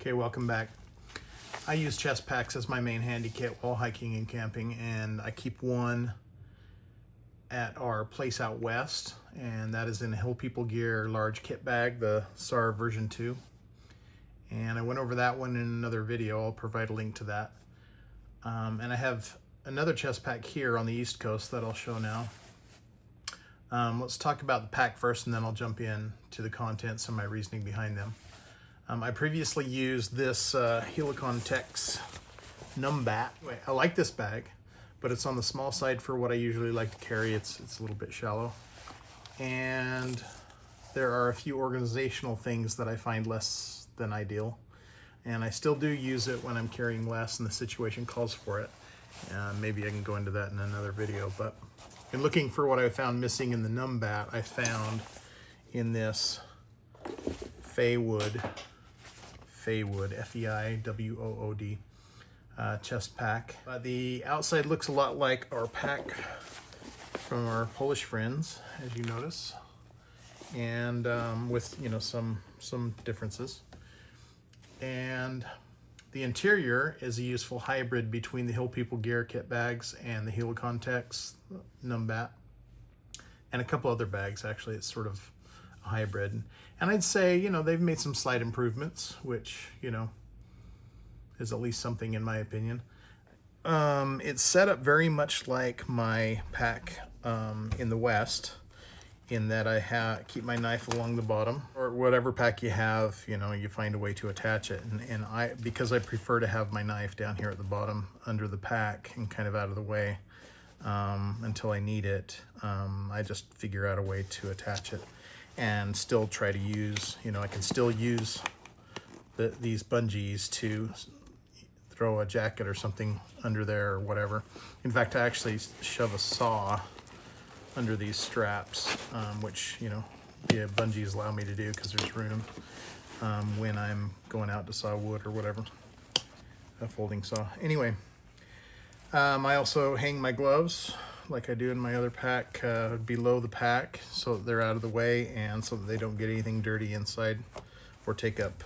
Okay, welcome back. I use chest packs as my main handy kit while hiking and camping, and I keep one at our place out west, and that is in the Hill People Gear large kit bag, the SAR version 2. And I went over that one in another video. I'll provide a link to that. And I have another chest pack here on the East Coast that I'll show now. Let's talk about the pack first, and then I'll jump in to the contents and my reasoning behind them. I previously used this Helikon-Tex Numbat. Anyway, I like this bag, but it's on the small side for what I usually like to carry. It's a little bit shallow. And there are a few organizational things that I find less than ideal. And I still do use it when I'm carrying less and the situation calls for it. Maybe I can go into that in another video, but in looking for what I found missing in the Numbat, I found in this Fatwood, F-E-I-W-O-O-D, chest pack. The outside looks a lot like our pack from our Polish friends, as you notice, and with some differences. And the interior is a useful hybrid between the Hill People Gear kit bags and the Helikon-Tex Numbat, and a couple other bags. Actually, it's sort of a hybrid. And I'd say, they've made some slight improvements, which, is at least something in my opinion. It's set up very much like my pack in the West, in that I keep my knife along the bottom, or whatever pack you have, you find a way to attach it. And because I prefer to have my knife down here at the bottom under the pack and kind of out of the way until I need it, I just figure out a way to attach it and still try to use, I can still use these bungees to throw a jacket or something under there or whatever. In fact, I actually shove a saw under these straps, which, the bungees allow me to do because there's room when I'm going out to saw wood or whatever, a folding saw. Anyway, I also hang my gloves like I do in my other pack below the pack so that they're out of the way and so that they don't get anything dirty inside or take up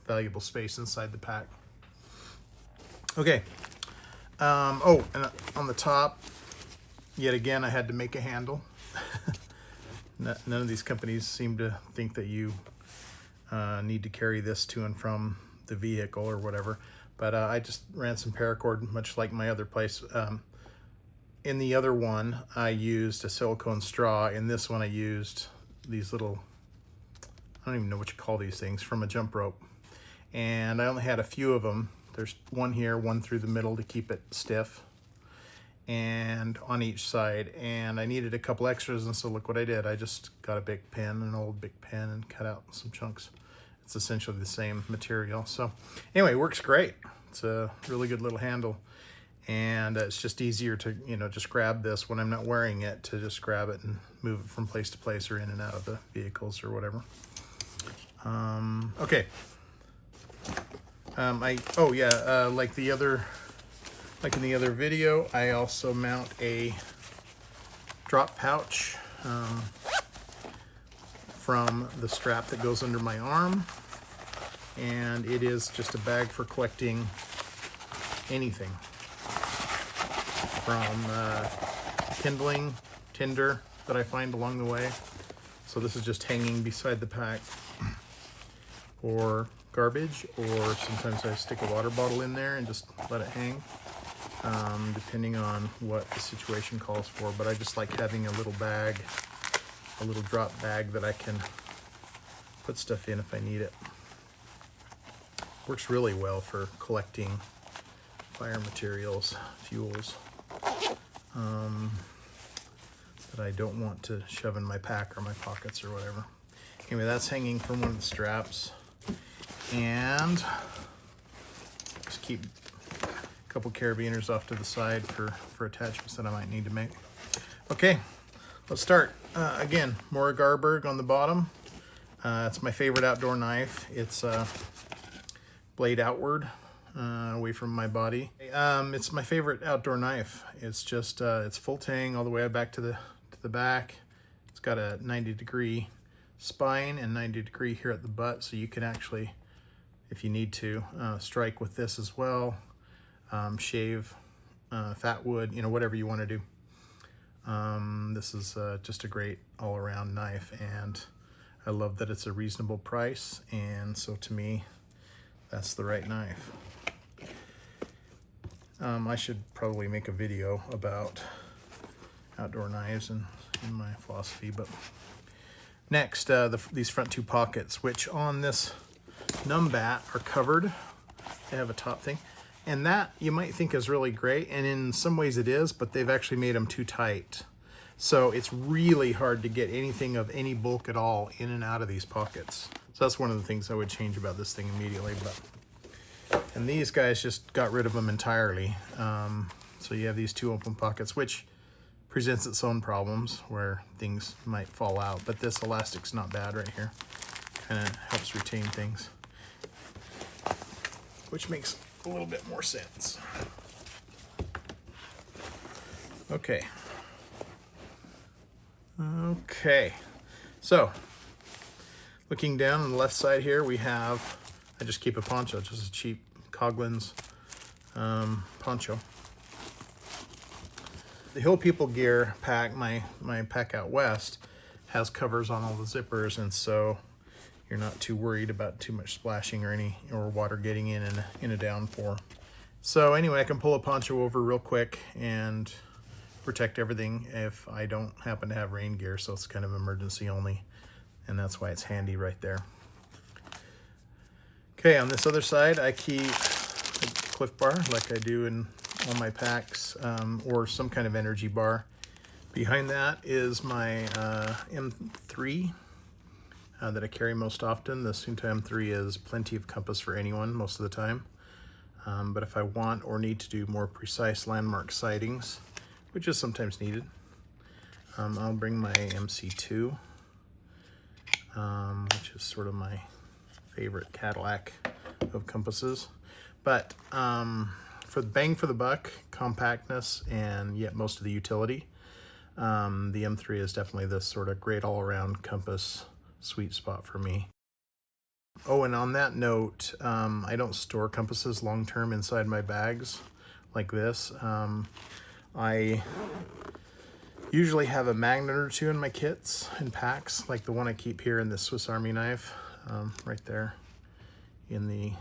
valuable space inside the pack. Okay. And on the top, yet again, I had to make a handle. None of these companies seem to think that you need to carry this to and from the vehicle or whatever. But I just ran some paracord, much like my other place. In the other one, I used a silicone straw. In this one, I used these little, I don't even know what you call these things, from a jump rope. And I only had a few of them. There's one here, one through the middle to keep it stiff, and on each side. And I needed a couple extras, and so look what I did. I just got a big pen, an old big pen, and cut out some chunks. It's essentially the same material. So anyway, it works great. It's a really good little handle. And it's just easier to, just grab this when I'm not wearing it, to just grab it and move it from place to place or in and out of the vehicles or whatever. Okay. Like in the other video, I also mount a drop pouch from the strap that goes under my arm, and it is just a bag for collecting anything from kindling, tinder that I find along the way. So this is just hanging beside the pack, or garbage, or sometimes I stick a water bottle in there and just let it hang, depending on what the situation calls for. But I just like having a little bag, a little drop bag that I can put stuff in if I need it. Works really well for collecting fire materials, fuels, that I don't want to shove in my pack or my pockets or whatever. Anyway, that's hanging from one of the straps. And just keep a couple carabiners off to the side for attachments that I might need to make. Okay, let's start. Again, more Garberg on the bottom. It's my favorite outdoor knife. It's blade outward, away from my body. It's my favorite outdoor knife. It's just it's full tang all the way back to the back. It's got a 90-degree spine and 90 degree here at the butt, so you can actually, if you need to. Strike with this as well. Shave, Fatwood, you know, whatever you want to do. This is just a great all-around knife, and I love that it's a reasonable price, and so to me, that's the right knife. I should probably make a video about outdoor knives and my philosophy, but next, these front two pockets, which on this Numbat are covered. They have a top thing, and that you might think is really great, and in some ways it is, but they've actually made them too tight. So it's really hard to get anything of any bulk at all in and out of these pockets. So that's one of the things I would change about this thing immediately. And these guys just got rid of them entirely. So you have these two open pockets, which presents its own problems where things might fall out. But this elastic's not bad right here. Kind of helps retain things, which makes a little bit more sense. Okay. Okay. So, looking down on the left side here, we have, I just keep a poncho, just a cheap Coghlan's poncho. The Hill People Gear pack, my pack out west, has covers on all the zippers, and so you're not too worried about too much splashing or water getting in a downpour. So anyway, I can pull a poncho over real quick and protect everything if I don't happen to have rain gear, so it's kind of emergency only, and that's why it's handy right there. Okay, on this other side, I keep a Cliff Bar like I do in all my packs, or some kind of energy bar. Behind that is my M3 that I carry most often. The Suunto M3 is plenty of compass for anyone most of the time, but if I want or need to do more precise landmark sightings, which is sometimes needed, I'll bring my MC2, which is sort of my favorite Cadillac of compasses. But for the bang for the buck, compactness, and yet most of the utility, the M3 is definitely this sort of great all-around compass sweet spot for me. Oh, and on that note, I don't store compasses long-term inside my bags like this. I usually have a magnet or two in my kits and packs, like the one I keep here in this Swiss Army knife, right there in the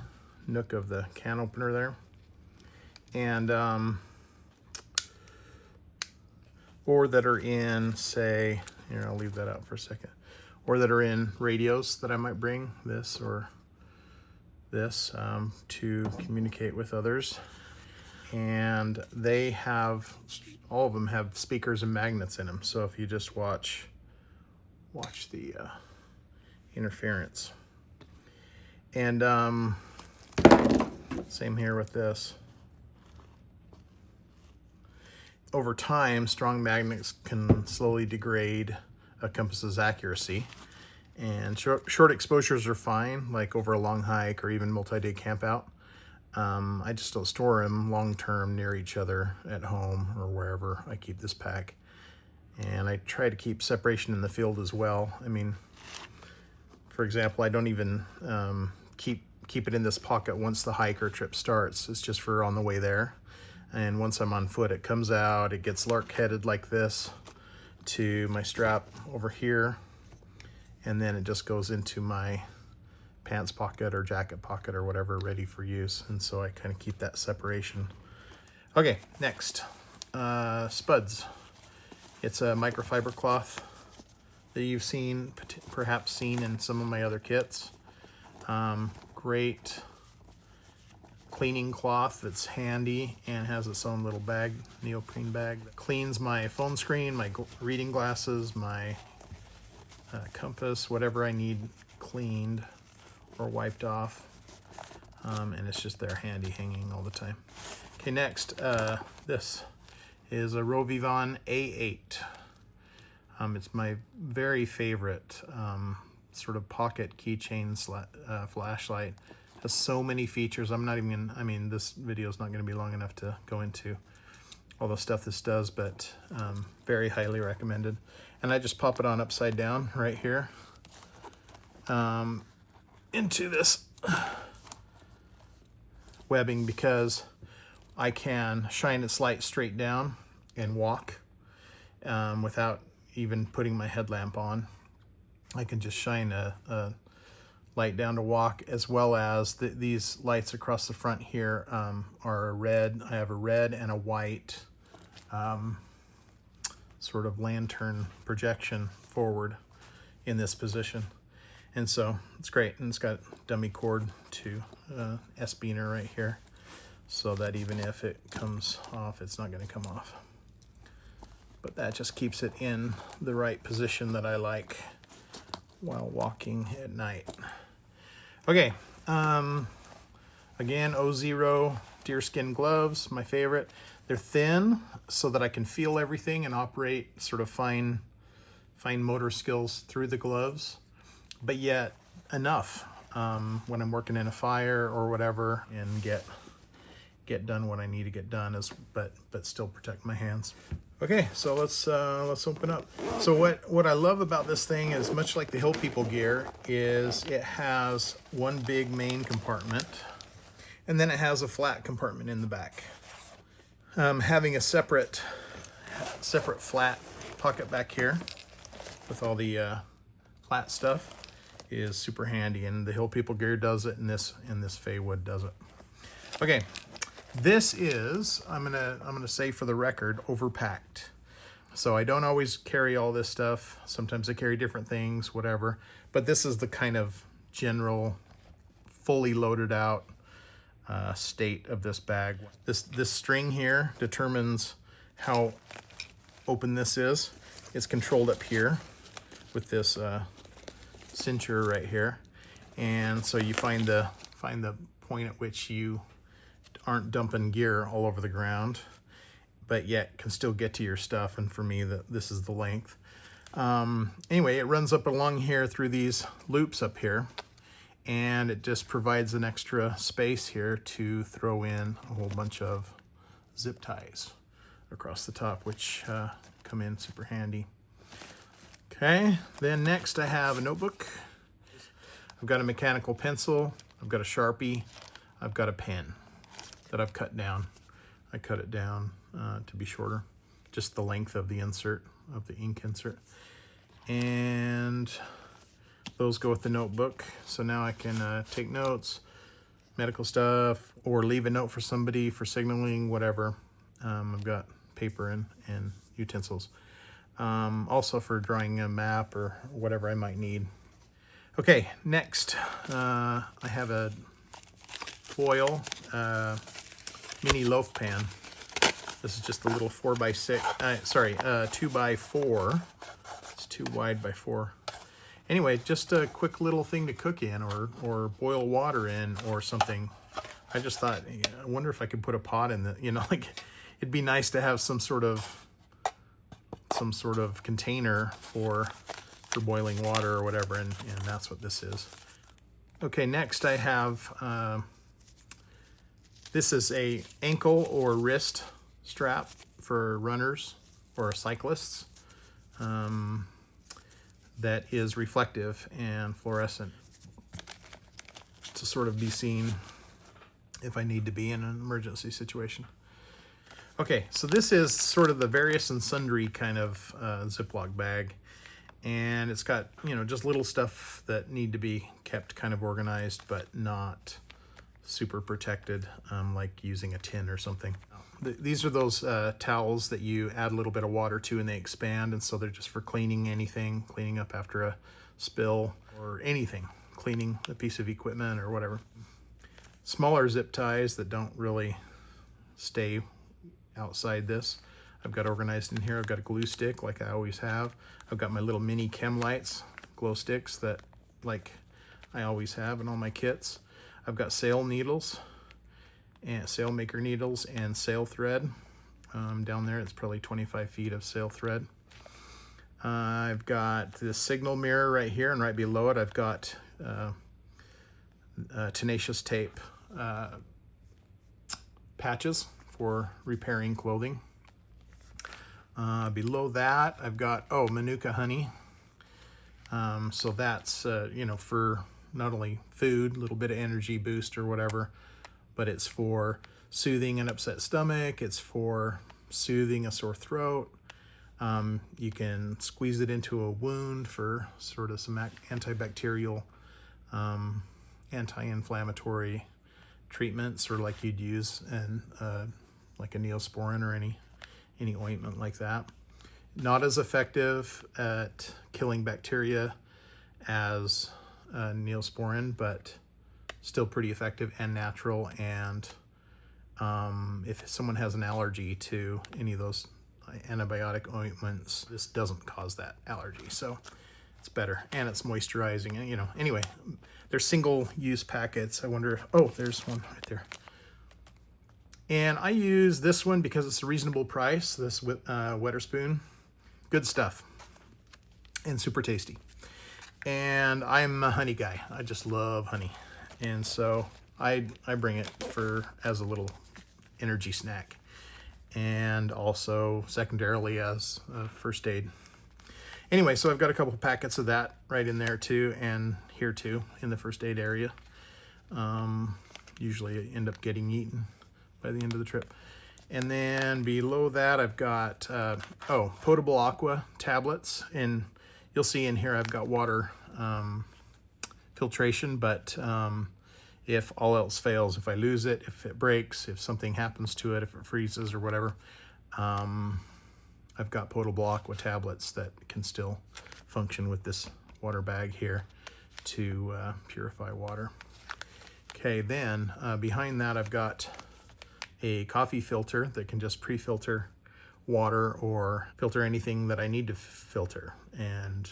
nook of the can opener there. And or that are in, say, here, I'll leave that out for a second, or that are in radios that I might bring, this or this, to communicate with others. And they have, all of them have speakers and magnets in them. So if you just watch the interference. And same here with this. Over time, strong magnets can slowly degrade a compass's accuracy. And short exposures are fine, like over a long hike or even multi-day camp out. I just don't store them long-term near each other at home or wherever I keep this pack. And I try to keep separation in the field as well. I mean, for example, I don't even keep it in this pocket once the hike or trip starts. It's just for on the way there. And once I'm on foot, it comes out, it gets lark-headed like this to my strap over here, and then it just goes into my pants pocket or jacket pocket or whatever, ready for use. And so I kind of keep that separation. Okay, next, spuds. It's a microfiber cloth that you've perhaps seen in some of my other kits. Great cleaning cloth that's handy and has its own little bag, neoprene bag, that cleans my phone screen, my reading glasses, my compass, whatever I need cleaned or wiped off, and it's just there handy, hanging all the time. Okay, next, this is a Rovivon A8. It's my very favorite sort of pocket keychain flashlight. It has so many features. I'm not even, I mean, this video is not going to be long enough to go into all the stuff this does, but very highly recommended. And I just pop it on upside down right here into this webbing because I can shine its light straight down and walk without even putting my headlamp on. I can just shine a light down to walk, as well as these lights across the front here are a red. I have a red and a white sort of lantern projection forward in this position. And so it's great. And it's got dummy cord to S-beaner right here, so that even if it comes off, it's not going to come off. But that just keeps it in the right position that I like while walking at night. Okay, again, O0 deerskin gloves, my favorite. They're thin so that I can feel everything and operate sort of fine motor skills through the gloves, but yet enough when I'm working in a fire or whatever, and get done what I need to get done, but still protect my hands. Okay, so let's open up. So what I love about this thing is, much like the Hill People gear, is it has one big main compartment, and then it has a flat compartment in the back. Having a separate flat pocket back here with all the flat stuff is super handy, and the Hill People gear does it, and this Fatwood does it. Okay. This is, I'm gonna say for the record, overpacked. So I don't always carry all this stuff. Sometimes I carry different things, whatever. But this is the kind of general, fully loaded out state of this bag. This string here determines how open this is. It's controlled up here with this cincher right here, and so you find the point at which you aren't dumping gear all over the ground, but yet can still get to your stuff. And for me, this is the length. Anyway, it runs up along here through these loops up here, and it just provides an extra space here to throw in a whole bunch of zip ties across the top, which come in super handy. Okay, then next I have a notebook. I've got a mechanical pencil, I've got a Sharpie, I've got a pen that I've cut down. I cut it down to be shorter, just the length of the insert, of the ink insert. And those go with the notebook. So now I can take notes, medical stuff, or leave a note for somebody for signaling, whatever. I've got paper and utensils. Also for drawing a map or whatever I might need. Okay, next I have a foil mini loaf pan. This is just a little 4x6, 2x4. It's too wide by 4. Anyway, just a quick little thing to cook in or boil water in or something. I just thought, I wonder if I could put a pot in the, like, it'd be nice to have some sort of container for boiling water or whatever, and that's what this is. Okay, next I have, this is a ankle or wrist strap for runners or cyclists that is reflective and fluorescent to sort of be seen if I need to be in an emergency situation. Okay, so this is sort of the various and sundry kind of Ziploc bag, and it's got, just little stuff that need to be kept kind of organized, but not super protected, like using a tin or something. These are those towels that you add a little bit of water to and they expand, and so they're just for cleaning anything, cleaning up after a spill or anything, cleaning a piece of equipment or whatever. Smaller zip ties that don't really stay outside this, I've got organized in here. I've got a glue stick like I always have. I've got my little mini chem lights, glow sticks that like I always have in all my kits. I've got sail needles and sail maker needles and sail thread. Down there, it's probably 25 feet of sail thread. I've got this signal mirror right here, and right below it, I've got tenacious tape patches for repairing clothing. Below that, I've got, Manuka honey. So that's, for not only food, a little bit of energy boost or whatever, but it's for soothing an upset stomach. It's for soothing a sore throat. You can squeeze it into a wound for sort of some antibacterial, anti-inflammatory treatment, sort of like you'd use in like a Neosporin or any ointment like that. Not as effective at killing bacteria as Neosporin, but still pretty effective and natural. And if someone has an allergy to any of those antibiotic ointments, this doesn't cause that allergy, so it's better, and it's moisturizing. And anyway, they're single-use packets. I wonder if, oh, there's one right there. And I use this one because it's a reasonable price, this Wetter Spoon. Good stuff and super tasty. And I'm a honey guy. I just love honey, and so I bring it as a little energy snack, and also secondarily as a first aid. Anyway, so I've got a couple packets of that right in there too, and here too in the first aid area. Usually I end up getting eaten by the end of the trip. And then below that I've got potable aqua tablets, and you'll see in here I've got water filtration, but if all else fails, if I lose it, if it breaks, if something happens to it, if it freezes or whatever, I've got potable aqua tablets that can still function with this water bag here to purify water. Okay, then behind that I've got a coffee filter that can just pre-filter water or filter anything that I need to filter. And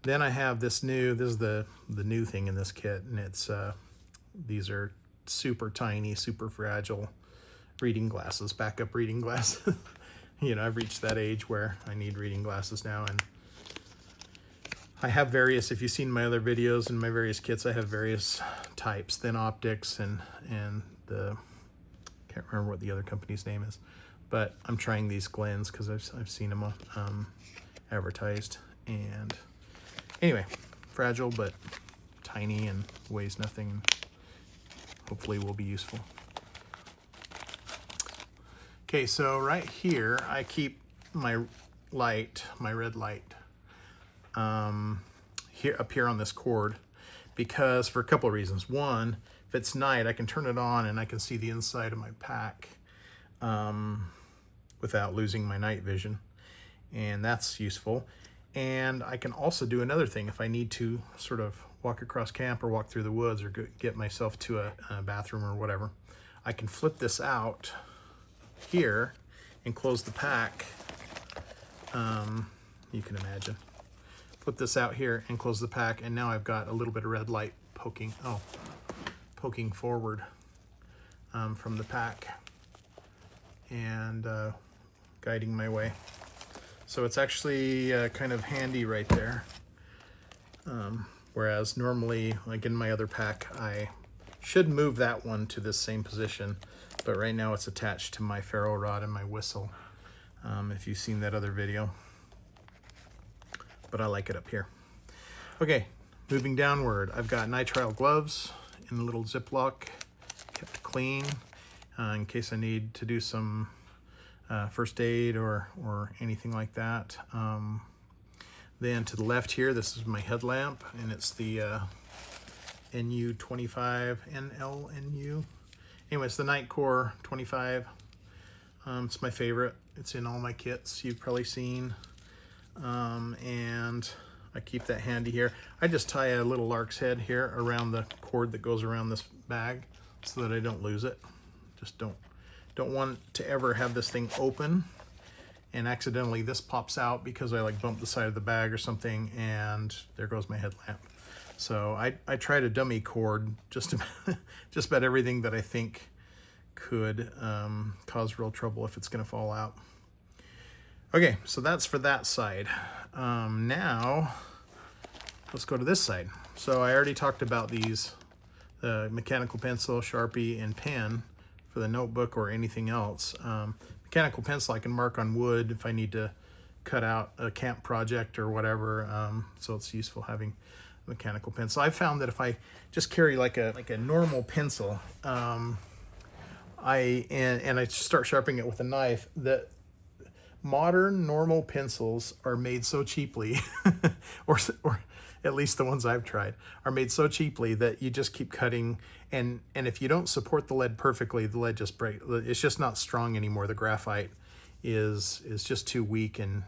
then I have this is the new thing in this kit, and it's these are super tiny, super fragile reading glasses, backup reading glasses. I've reached that age where I need reading glasses now, and I have various, if you've seen my other videos and my various kits, I have various types, thin optics and the, can't remember what the other company's name is, but I'm trying these Glens because I've seen them advertised. And anyway, fragile but tiny and weighs nothing. Hopefully will be useful. Okay, so right here I keep my light, my red light, up here on this cord, because for a couple of reasons. One, if it's night, I can turn it on and I can see the inside of my pack without losing my night vision, and that's useful. And I can also do another thing if I need to sort of walk across camp or walk through the woods or get myself to a bathroom or whatever. I can flip this out here and close the pack. You can imagine. Flip this out here and close the pack, and now I've got a little bit of red light poking forward from the pack and guiding my way. So it's actually kind of handy right there. Whereas normally, like in my other pack, I should move that one to this same position, but right now it's attached to my ferro rod and my whistle, if you've seen that other video. But I like it up here. Okay, moving downward, I've got nitrile gloves in a little Ziploc, kept clean, in case I need to do some first aid or anything like that. Then to the left here, this is my headlamp, and it's the NU25 NLNU. Anyway, it's the Nightcore 25. It's my favorite. It's in all my kits you've probably seen. And I keep that handy here. I just tie a little lark's head here around the cord that goes around this bag so that I don't lose it. Just don't want to ever have this thing open and accidentally this pops out because I like bumped the side of the bag or something, and there goes my headlamp. So I tried a dummy cord, just about everything that I think could cause real trouble if it's gonna fall out. Okay, so that's for that side. Now let's go to this side. So I already talked about these, the mechanical pencil, Sharpie, and pen for the notebook or anything else. Mechanical pencil I can mark on wood if I need to cut out a camp project or whatever, so it's useful having a mechanical pencil. I found that if I just carry like a normal pencil, and I start sharpening it with a knife. The modern normal pencils are made so cheaply, or at least the ones I've tried, are made so cheaply that you just keep cutting, and if you don't support the lead perfectly, the lead just breaks. It's just not strong anymore. The graphite is just too weak, and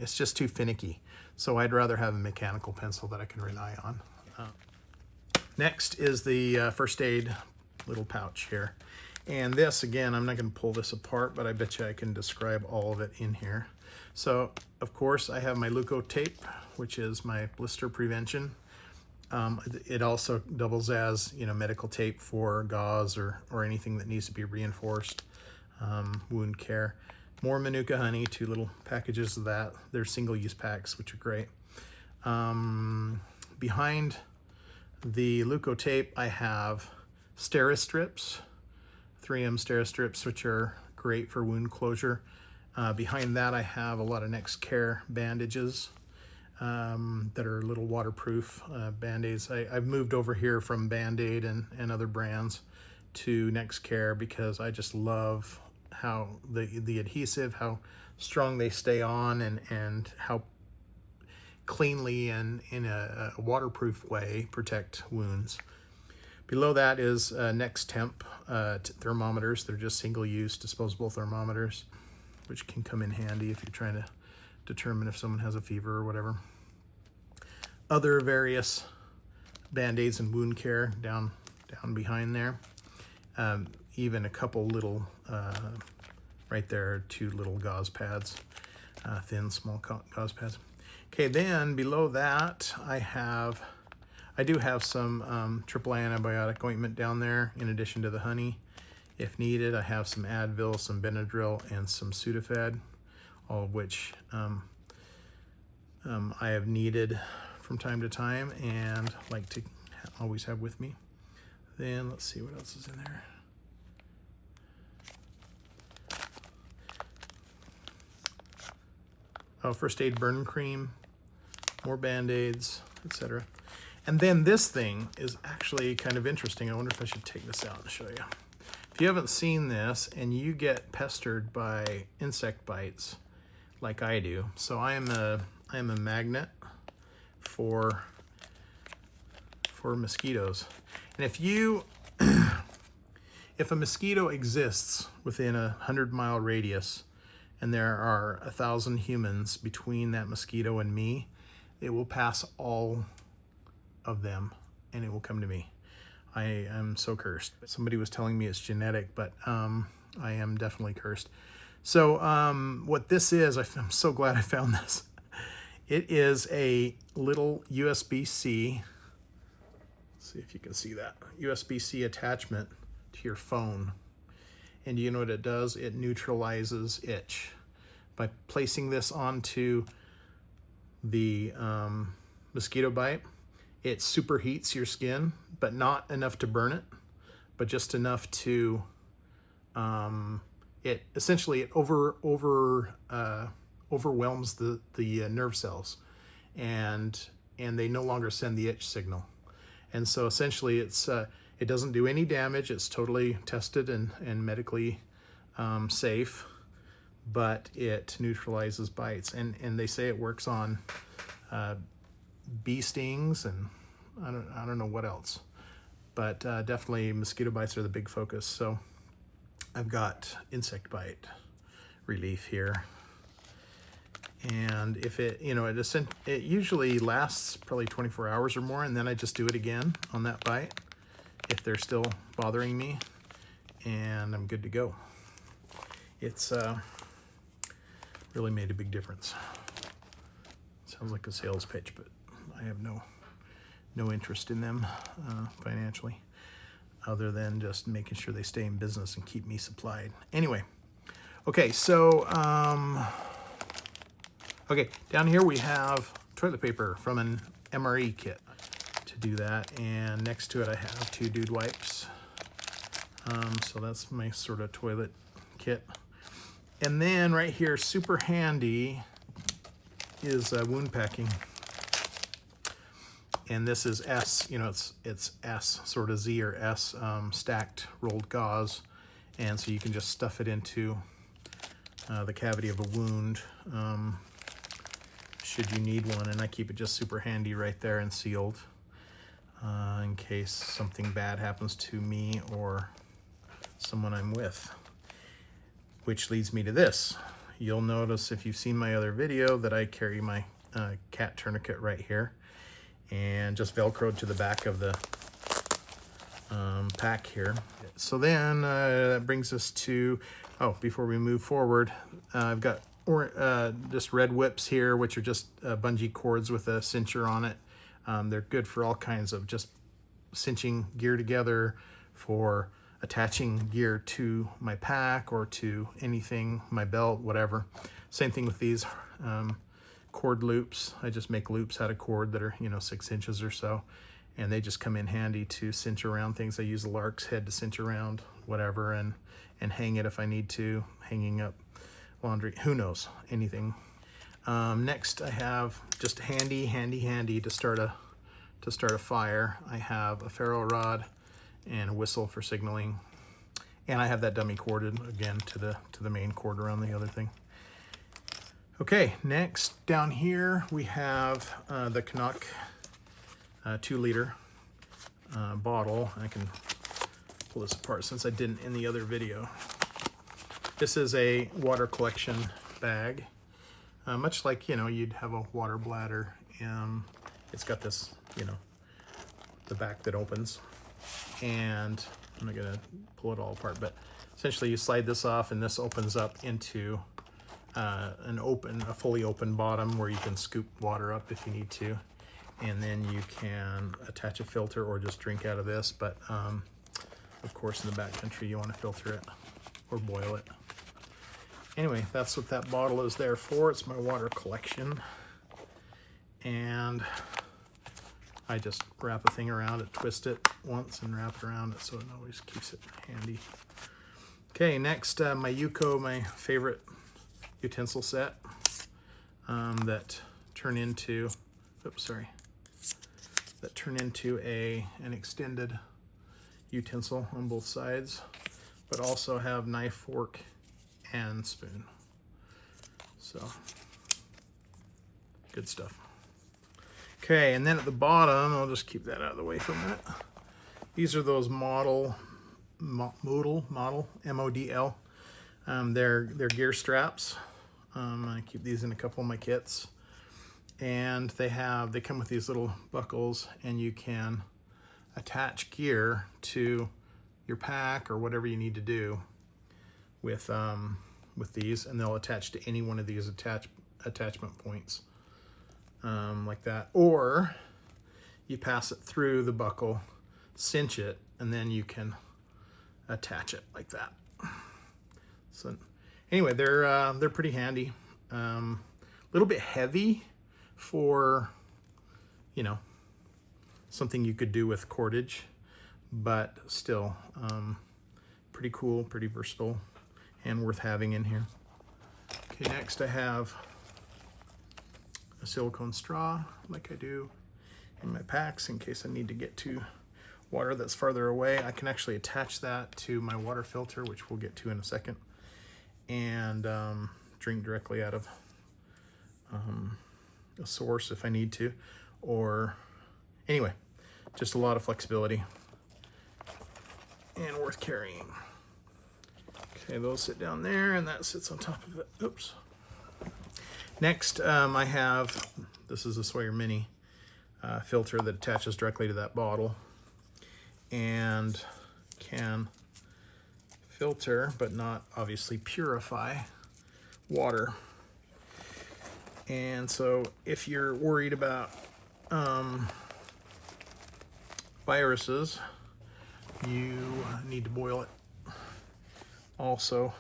it's just too finicky. So I'd rather have a mechanical pencil that I can rely on. Next is the first aid little pouch here. And this, again, I'm not going to pull this apart, but I bet you I can describe all of it in here. So, of course, I have my Leuko tape, which is my blister prevention. It also doubles as, medical tape for gauze or anything that needs to be reinforced, wound care. More Manuka honey, 2 little packages of that. They're single-use packs, which are great. Behind the Leuko tape, I have Steri-Strips, 3M Steri-Strips, which are great for wound closure. Behind that, I have a lot of Next Care bandages that are little waterproof Band-Aids. I've moved over here from Band-Aid and other brands to Next Care because I just love how the adhesive, how strong they stay on, and how cleanly and in a waterproof way protect wounds. Below that is Next Temp thermometers. They're just single-use disposable thermometers, which can come in handy if you're trying to determine if someone has a fever or whatever. Other various Band-Aids and wound care down behind there. Even a couple little, right there, 2 little gauze pads, thin, small gauze pads. Okay, then below that, I do have some AAA antibiotic ointment down there in addition to the honey. If needed, I have some Advil, some Benadryl, and some Sudafed, all of which I have needed from time to time and like to always have with me. Then let's see what else is in there. Oh, first aid burn cream, more Band-Aids, etc. And then this thing is actually kind of interesting. I wonder if I should take this out and show you. If you haven't seen this and you get pestered by insect bites like I do, so I am a magnet for mosquitoes. And if a mosquito exists within a 100-mile radius and there are 1,000 humans between that mosquito and me, it will pass all of them and it will come to me. I am so cursed. Somebody was telling me it's genetic, but I am definitely cursed. So what this is, I'm so glad I found this. It is a little USB-C, let's see if you can see that, USB-C attachment to your phone. And you know what it does? It neutralizes itch. By placing this onto the mosquito bite, it superheats your skin, but not enough to burn it, but just enough to, it overwhelms the nerve cells, and they no longer send the itch signal. And so essentially it doesn't do any damage. It's totally tested and medically safe, but it neutralizes bites. And they say it works on bee stings and I don't know what else, but definitely mosquito bites are the big focus. So I've got insect bite relief here, and if it usually lasts probably 24 hours or more, and then I just do it again on that bite if they're still bothering me, and I'm good to go. It's really made a big difference. Sounds like a sales pitch, but I have no interest in them financially, other than just making sure they stay in business and keep me supplied. Anyway, okay, so okay, down here we have toilet paper from an MRE kit to do that, and next to it I have 2 dude wipes. So that's my sort of toilet kit. And then right here, super handy, is wound packing. And this is S, it's S, sort of Z or S, stacked rolled gauze. And so you can just stuff it into the cavity of a wound should you need one. And I keep it just super handy right there and sealed in case something bad happens to me or someone I'm with. Which leads me to this. You'll notice if you've seen my other video that I carry my cat tourniquet right here and just Velcroed to the back of the pack here. So then that brings us to, oh, before we move forward, I've got just red whips here, which are just bungee cords with a cincher on it. They're good for all kinds of just cinching gear together, for attaching gear to my pack or to anything, my belt, whatever. Same thing with these cord loops. I just make loops out of cord that are, 6 inches or so, and they just come in handy to cinch around things. I use a lark's head to cinch around whatever and hang it if I need to, hanging up laundry, who knows, anything. Next I have just handy to start a fire. I have a ferro rod and a whistle for signaling, and I have that dummy corded again to the main cord around the other thing. Okay, next down here we have the Canuck 2-liter bottle. I can pull this apart since I didn't in the other video. This is a water collection bag, much like you'd have a water bladder. It's got this the back that opens, and I'm not gonna pull it all apart, but essentially you slide this off and this opens up into a fully open bottom where you can scoop water up if you need to, and then you can attach a filter or just drink out of this. But of course in the backcountry you want to filter it or boil it. Anyway, that's what that bottle is there for. It's my water collection, and I just wrap a thing around it, twist it once and wrap it around it so it always keeps it handy. Okay, next my Yuko, my favorite utensil set that turn into an extended utensil on both sides, but also have knife, fork, and spoon. So good stuff. Okay, and then at the bottom, I'll just keep that out of the way for a minute. These are those model, M-O-D-L. They're gear straps. I keep these in a couple of my kits, and they come with these little buckles, and you can attach gear to your pack or whatever you need to do with these, and they'll attach to any one of these attachment points, like that. Or you pass it through the buckle, cinch it, and then you can attach it like that. So anyway, they're pretty handy. A little bit heavy for something you could do with cordage, but still pretty cool, pretty versatile, and worth having in here. Okay, next I have a silicone straw, like I do in my packs in case I need to get to water that's farther away. I can actually attach that to my water filter, which we'll get to in a second, and drink directly out of a source if I need to. Or anyway, just a lot of flexibility and worth carrying. Okay, those sit down there, and that sits on top of it. Oops. Next, I have, this is a Sawyer Mini filter that attaches directly to that bottle and can filter, but not obviously purify, water. And so if you're worried about viruses, you need to boil it also,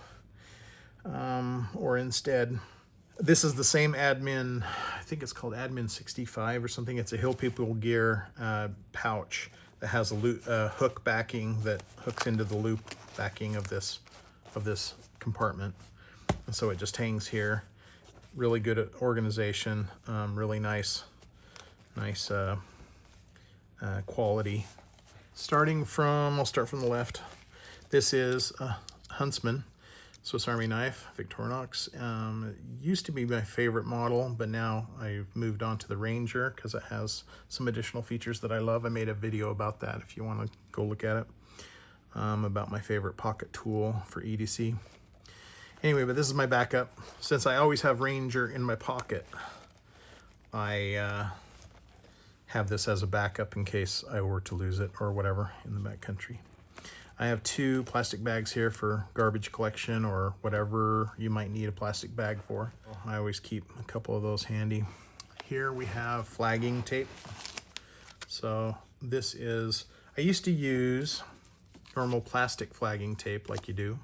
or instead. This is the same admin, I think it's called Admin 65 or something. It's a Hill People Gear pouch that has a hook backing that hooks into the loop backing of this compartment. And so it just hangs here. Really good at organization, really nice quality. I'll start from the left. This is a Huntsman Swiss Army knife, Victorinox. It used to be my favorite model, but now I've moved on to the Ranger because it has some additional features that I love. I made a video about that if you want to go look at it, about my favorite pocket tool for EDC. Anyway, but this is my backup. Since I always have Ranger in my pocket, I have this as a backup in case I were to lose it or whatever in the backcountry. I have 2 plastic bags here for garbage collection or whatever you might need a plastic bag for. I always keep a couple of those handy. Here we have flagging tape. So this is, I used to use normal plastic flagging tape like you do.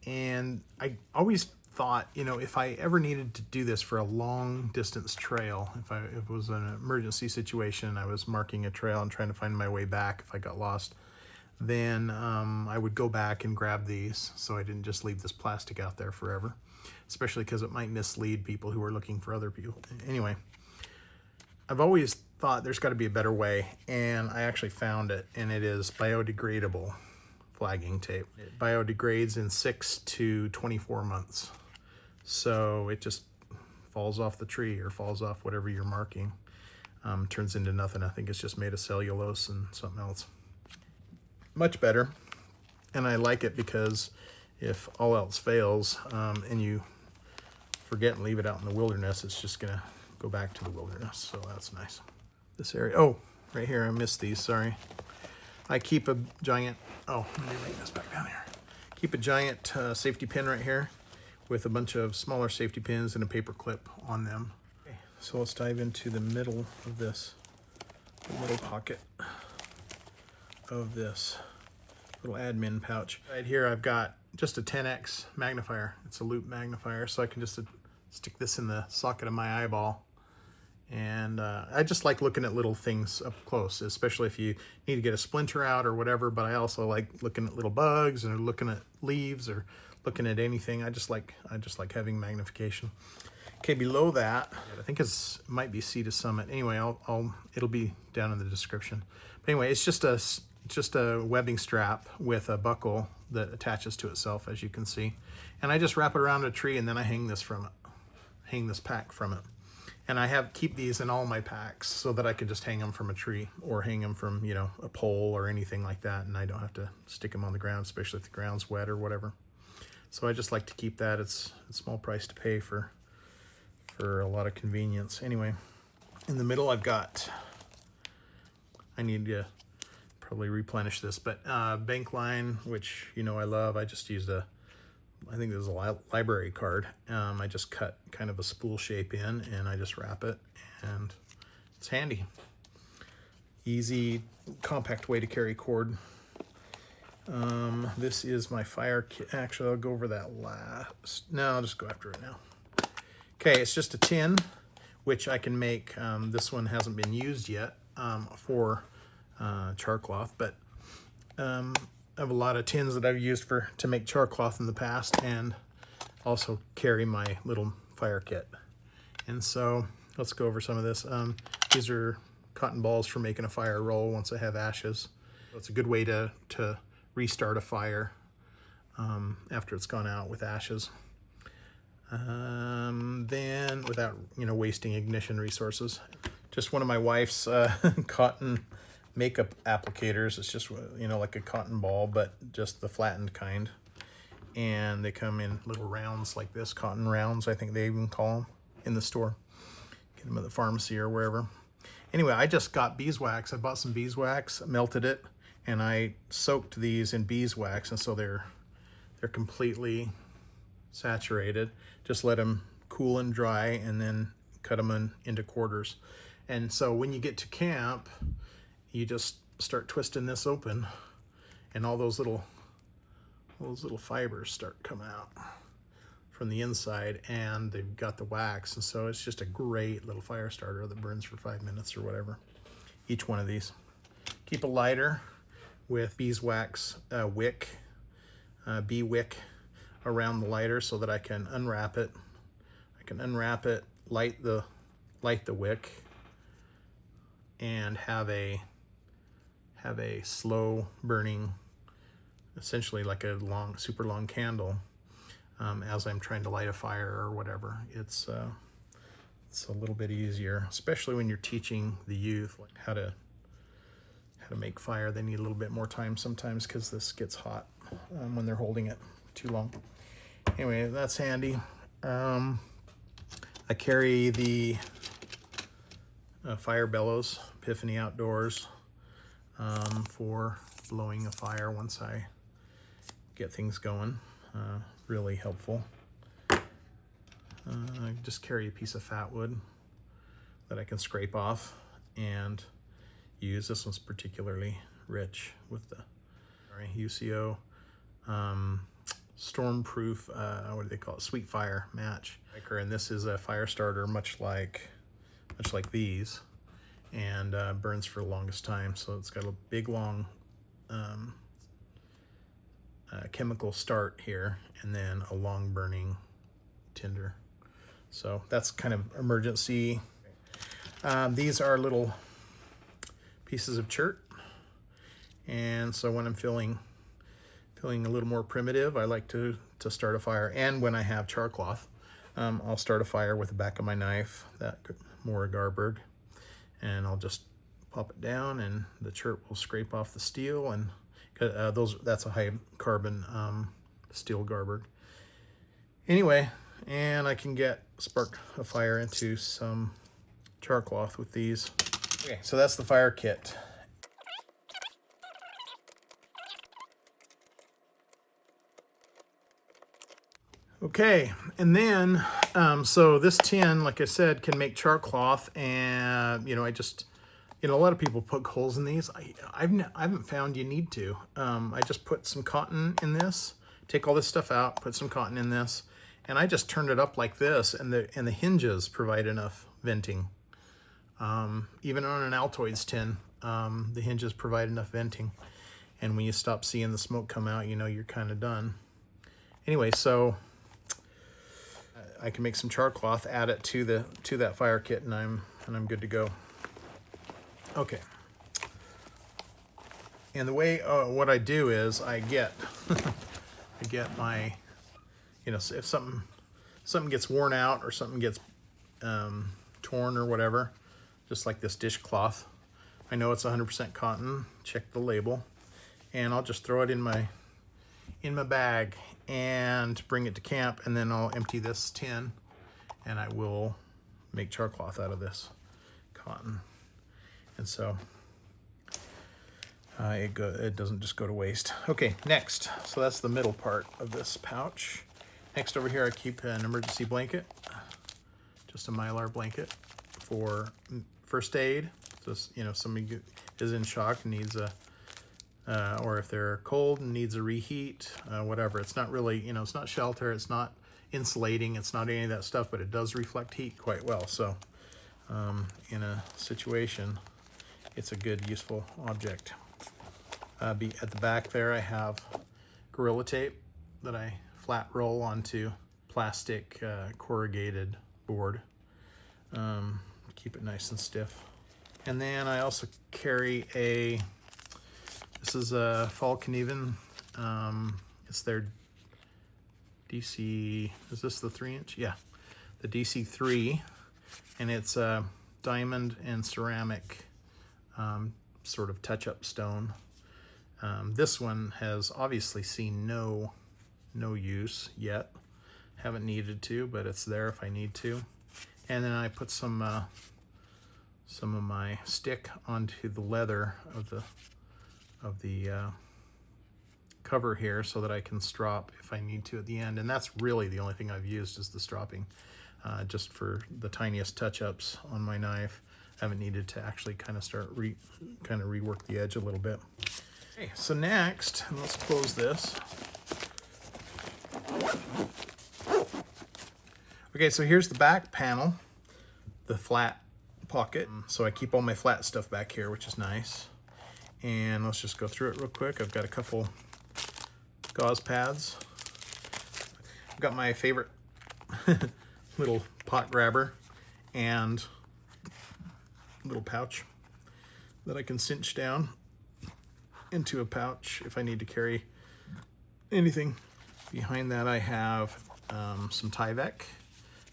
And I always thought, you know, if I ever needed to do this for a long distance trail, if it was an emergency situation, I was marking a trail and trying to find my way back if I got lost, then I would go back and grab these so I didn't just leave this plastic out there forever, especially because it might mislead people who are looking for other people. Anyway, I've always thought there's got to be a better way, and I actually found it, and it is biodegradable flagging tape. It biodegrades in 6 to 24 months. So it just falls off the tree or falls off whatever you're marking. Turns into nothing. I think it's just made of cellulose and something else. Much better, and I like it because if all else fails and you forget and leave it out in the wilderness, it's just gonna go back to the wilderness, so that's nice. This area, oh, right here, I missed these, sorry. I keep a giant, oh, let me bring this back down here. Keep a giant safety pin right here with a bunch of smaller safety pins and a paper clip on them. Okay, so let's dive into the middle of this, the middle pocket of this little admin pouch. Right here I've got just a 10x magnifier. It's a loop magnifier, so I can just stick this in the socket of my eyeball. And I just like looking at little things up close, especially if you need to get a splinter out or whatever, but I also like looking at little bugs or looking at leaves or looking at anything. I just like having magnification. Okay, below that, I think it might be Sea to Summit. Anyway, it'll be down in the description. But anyway, it's just a webbing strap with a buckle that attaches to itself, as you can see. And I just wrap it around a tree, and then I hang this from it, hang this pack from it. And I keep these in all my packs so that I can just hang them from a tree or hang them from, you know, a pole or anything like that, and I don't have to stick them on the ground, especially if the ground's wet or whatever. So I just like to keep that. It's a small price to pay for a lot of convenience. Anyway, in the middle I've got, I need to probably replenish this, but bank line, which you know I love. I just used I think there's a library card. I just cut kind of a spool shape in and I just wrap it, and it's handy. Easy, compact way to carry cord. This is my fire kit. Actually, I'll go over that last. No, I'll just go after it now. Okay, it's just a tin, which I can make. This one hasn't been used yet for char cloth, but I have a lot of tins that I've used to make char cloth in the past, and also carry my little fire kit. And so let's go over some of this. These are cotton balls for making a fire roll once I have ashes. So it's a good way to restart a fire after it's gone out with ashes. Then without, you know, wasting ignition resources. Just one of my wife's cotton makeup applicators. It's just, you know, like a cotton ball, but just the flattened kind. And they come in little rounds like this, cotton rounds, I think they even call them in the store. Get them at the pharmacy or wherever. Anyway, I just got beeswax. I bought some beeswax, melted it, and I soaked these in beeswax, and so they're completely saturated. Just let them cool and dry, and then cut them into quarters. And so when you get to camp, you just start twisting this open, and all those little fibers start coming out from the inside, and they've got the wax, and so it's just a great little fire starter that burns for 5 minutes or whatever. Each one of these. Keep a lighter with beeswax wick, bee wick around the lighter so that I can unwrap it. Light the wick, and have a slow burning essentially like a super long candle as I'm trying to light a fire or whatever. It's a little bit easier, especially when you're teaching the youth like how to make fire. They need a little bit more time sometimes because this gets hot when they're holding it too long. Anyway, that's handy. I carry the fire bellows, Epiphany Outdoors, for blowing a fire once I get things going. Really helpful. I just carry a piece of Fatwood that I can scrape off and use. This one's particularly rich with the UCO stormproof, what do they call it? Sweet fire match. And this is a fire starter, much like these, and burns for the longest time. So it's got a big long chemical start here, and then a long burning tinder. So that's kind of emergency. These are little pieces of Chert, and so when I'm feeling a little more primitive, I like to start a fire. And when I have char cloth, I'll start a fire with the back of my knife, that more Garberg, and I'll just pop it down, and the Chert will scrape off the steel, and that's a high carbon steel Garberg. Anyway, and I can spark a fire into some char cloth with these. Okay, so that's the fire kit. Okay, and then, so this tin, like I said, can make char cloth, and, a lot of people poke holes in these. I haven't found you need to. I just put some cotton in this, take all this stuff out, put some cotton in this, and I just turned it up like this, and the hinges provide enough venting. Even on an Altoids tin, the hinges provide enough venting, and when you stop seeing the smoke come out, you're kind of done. Anyway, so I can make some char cloth, add it to that fire kit, and I'm good to go. Okay. And the way what I do is I get my, if something gets worn out or something gets torn or whatever, just like this dishcloth, I know it's 100% cotton. Check the label, and I'll just throw it in my bag and bring it to camp, and then I'll empty this tin, and I will make char cloth out of this cotton. And so it doesn't just go to waste. Okay, next. So that's the middle part of this pouch. Next, over here I keep an emergency blanket, just a Mylar blanket for first aid. Just, somebody is in shock and needs or if they're cold and needs a reheat, whatever. It's not really, it's not shelter, it's not insulating, it's not any of that stuff, but it does reflect heat quite well. So in a situation, it's a good, useful object. At the back there, I have Gorilla Tape that I flat roll onto plastic corrugated board. Keep it nice and stiff. And then I also carry this is a Helikon-Tex. It's their DC, is this the 3-inch? Yeah, the DC3, and it's a diamond and ceramic sort of touch-up stone. This one has obviously seen no use yet. Haven't needed to, but it's there if I need to. And then I put some of my stick onto the leather of the cover here so that I can strop if I need to at the end. And that's really the only thing I've used is the stropping, just for the tiniest touch-ups on my knife. I haven't needed to actually kind of start rework the edge a little bit. Okay, so next, let's close this. Okay, so here's the back panel, the flat pocket. So I keep all my flat stuff back here, which is nice. And let's just go through it real quick. I've got a couple gauze pads. I've got my favorite little pot grabber and little pouch that I can cinch down into a pouch if I need to carry anything. Behind that I have some Tyvek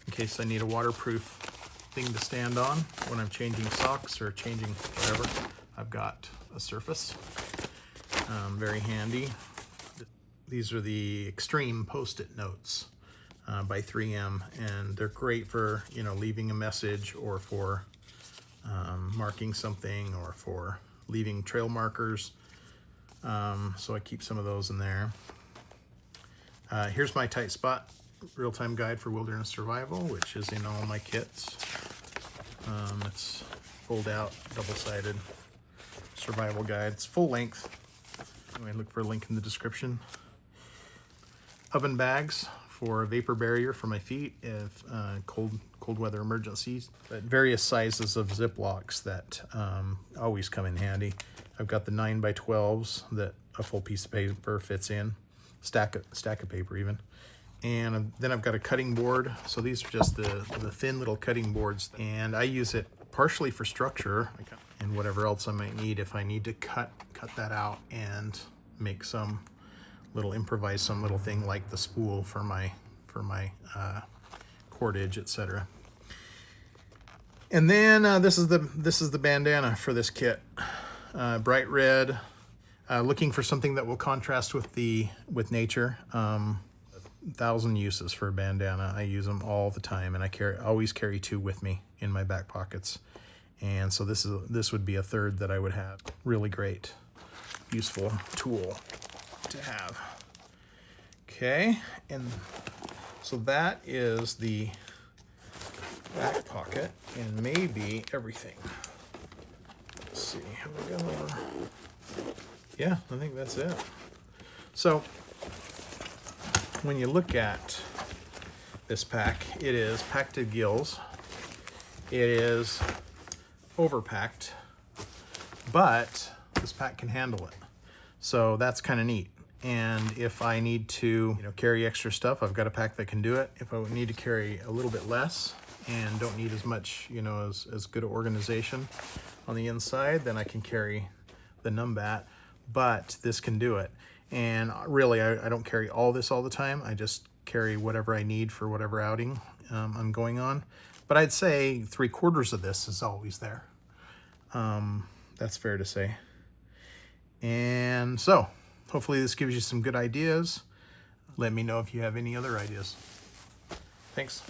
in case I need a waterproof thing to stand on when I'm changing socks or changing whatever. I've got a surface, very handy. These are the Extreme Post-it notes by 3M, and they're great for, you know, leaving a message or for marking something or for leaving trail markers. So I keep some of those in there. Here's my tight spot real-time guide for wilderness survival, which is in all my kits. It's fold out, double-sided survival guide. It's full length. Anyway, look for a link in the description. Oven bags for a vapor barrier for my feet if cold weather emergencies. But various sizes of Ziplocs that always come in handy. I've got the 9x12s that a full piece of paper fits in, stack of paper even. And then I've got a cutting board. So these are just the thin little cutting boards, and I use it partially for structure and whatever else I might need if I need to cut that out and make some little improvise some little thing like the spool for my cordage, etc. And then this is the bandana for this kit, bright red. Looking for something that will contrast with nature. 1,000 uses for a bandana. I use them all the time, and I always carry 2 with me in my back pockets. And so this would be a third that I would have. Really great, useful tool to have. Okay, and so that is the back pocket and maybe everything. Let's see, have we gone over? Yeah, I think that's it. So when you look at this pack, it is packed to gills. It is overpacked, but this pack can handle it. So that's kind of neat. And if I need to, carry extra stuff, I've got a pack that can do it. If I need to carry a little bit less and don't need as much, as good organization on the inside, then I can carry the Numbat, but this can do it. And really, I don't carry all this all the time. I just carry whatever I need for whatever outing I'm going on. But I'd say 3/4 of this is always there. That's fair to say. And so, hopefully this gives you some good ideas. Let me know if you have any other ideas. Thanks.